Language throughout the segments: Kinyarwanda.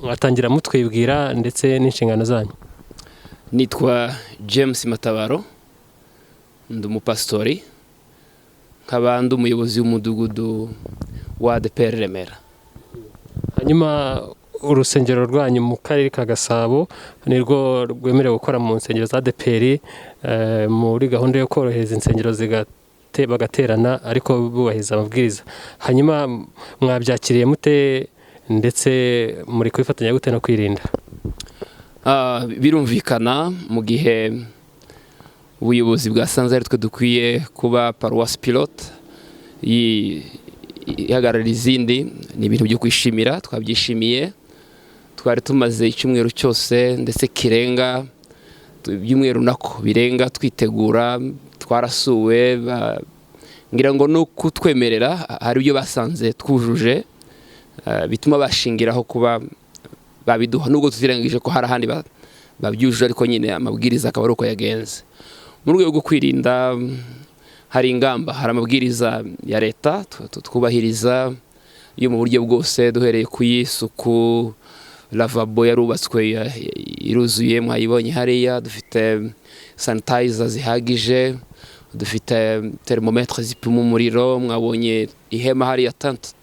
mwatangira mutwibwira ndetse n'inshingano zanyu. Nitwa James Matabaro, ndi umupasitori, nkaba ndi umuyobozi w'umudugudu wa ADEPR Remera. Hanyuma urusengero rwanyu mu karere ka Gasabo nirwo rwemerewe gukora mu nsengero za ADEPR muri gahunda yo korohereza insengero bagaterana ariko bubahiriza amabwiriza. Hanyuma mwabyakiriye mute ndetse muri kwifatanya gute no kwirinda? Birumvikana mu gihe ubuyobozi bwasanze ari twe dukwiye kuba paruwasi pilote ihagarara izindi, ni ibintu byo kwishimira. Twabyishimiye, twari tumaze icyumweru cyose ndetse kirenga ibyumweru nako birenga twitegura, twarasuwe, ngira ngo no kutwemerera hari ibyo basanze twujuje bituma bashingiraho kuba babiduha, nubwo tutirengagije ko hari ahandi babyujuje, ariko nyine amabwiriza akaba ari uko yagenze. Mu rwego rwo kwirinda hari ingamba, hari amabwiriza ya leta twubahiriza yo mu buryo bwose, duhereye ku y'isuku. Lavabo yarubatswe iruzuye, mwayibonye hariya. Dufite sanitizer zihagije, dufite thermometre zipima umuriro, mwabonye ihema hariya tante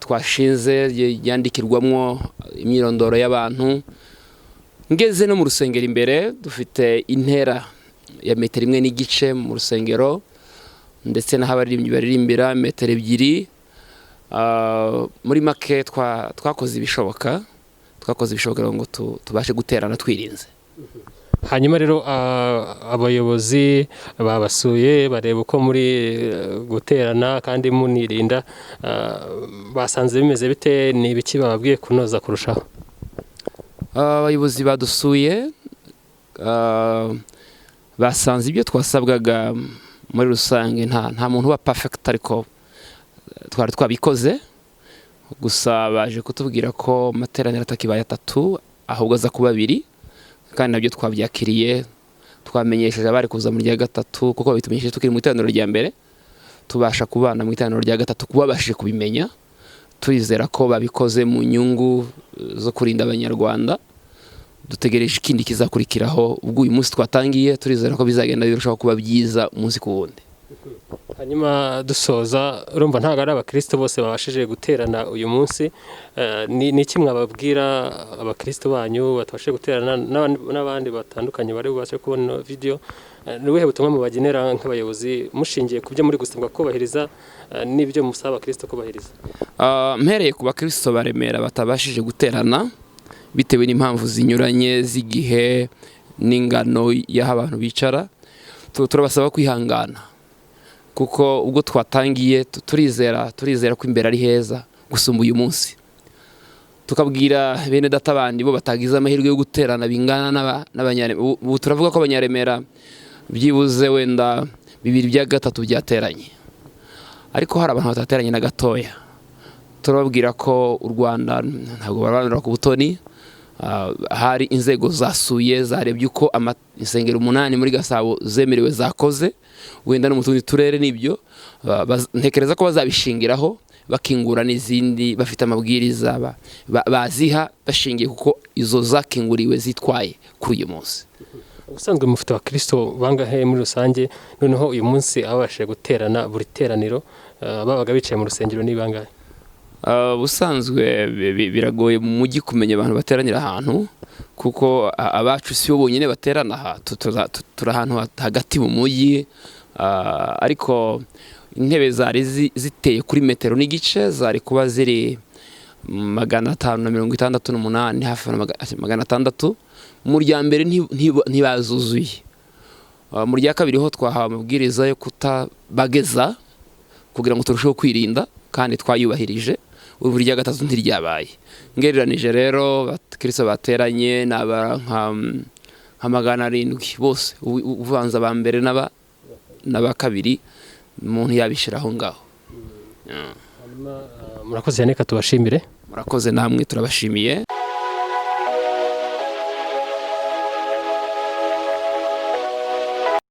twashinze yandikirwamwo imyirondoro y'abantu. Ngeze no mu rusengero imbere, dufite intera ya metero 1.5 mu rusengero, ndetse n'abaririmbyi baririmbira metero 2. Muri make twakoze ibishoboka ngo tubashe guterana twirinze. Hanyuma rero abayobozi babasuye bareba uko muri guterana kandi munirinda, basanze bimeze bite? Ni ibiki bababwiye kunoza kurushaho? Abayobozi badusuye basanze ibyo twasabwaga muri rusange, nta muntu uba perfect, ariko twari twabikoze. Gusa baje kutubwira ko materaniro atakibaye 3 ahubwo aza kuba 2, kandi nabyo twabyakiriye. Twamenyesheje abari kuza mu rya 3 kuko bitumenyesheje tukiri mu iteraniro rya mbere, tubasha kubana mu iteraniro rya 3 kuba bashije kubimenya. Turizera ko babikoze mu nyungu zo kurinda abanyarwanda. Dutegereje ikindi kizakurikiraho. Ubwo uyu munsi twatangiye, turizera ko bizagenda birushaho kuba byiza umunsi ku wundi. Hanyuma dusoza, urumva ntago ari abakristo bose babashije guterana uyu munsi. Ni iki mwababwira abakristo banyu batabashije guterana n'abandi batandukanye bari bubashe kubona video? Ni ubuhe butumwa mubagenera nk'abayobozi mushingiye ku byo muri gusabwa kubahiriza n'ibyo musaba abakristo kubahiriza? Mpereye ku bakristo baremera batabashije guterana bitewe n'impamvu zinyuranye z'igihe n'ingano y'aho abantu bicara, turabasaba kwihangana, kuko ubwo twatangiye turizera ko imbere ari heza gusumba uyu munsi. Tukabwira bene data bandi bo batagize amahirwe yo guterana bingana n'abanyaremera. Ubu turavuga ko abanyaremera byibuze wenda 2/3 byateranye, ariko hari abantu batateranye na gatoya. Turababwira ko u Rwanda ntabwo baranura ku butoni. Hari inzego zasuye zarebye uko insengero 8 muri Gasabo zemerewe zakoze, wenda no mu tundi turere n'ibyo. Ntekereza ko bazabishingiraho bakingura n'izindi bafite amabwiriza baziha bashingiye kuko izo zakinguriwe zitwaye kuri uyu munsi. Ubusanzwe mufite abakristo bangahe muri rusange? Noneho uyu munsi abashije guterana buri teraniro babaga bicaye mu rusengero ni bangahe? Ubusanzwe biragoye mu mujyi kumenya abantu bateranira ahantu, kuko abacu si bo bonyine baterana aha. Turi ahantu hagati mu mujyi, ariko intebe zari ziteye kuri metero n'igice, zari kuba ziri 568, hafi na 600. Mu rya mbere ntibazuzuye. Mu rya kabiri ho twahawe amabwiriza yo kutabageza kugira ngo turusheho kwirinda, kandi twayubahirije. Ubu rya 3 ntiryabaye. Ngereranije rero abakristo bateranye nka 700 bose, uvanza ba mbere n'aba kabiri, umuntu yabishiraho ngaho. Murakoze cyane, katubashimire. Murakoze namwe, turabashimiye.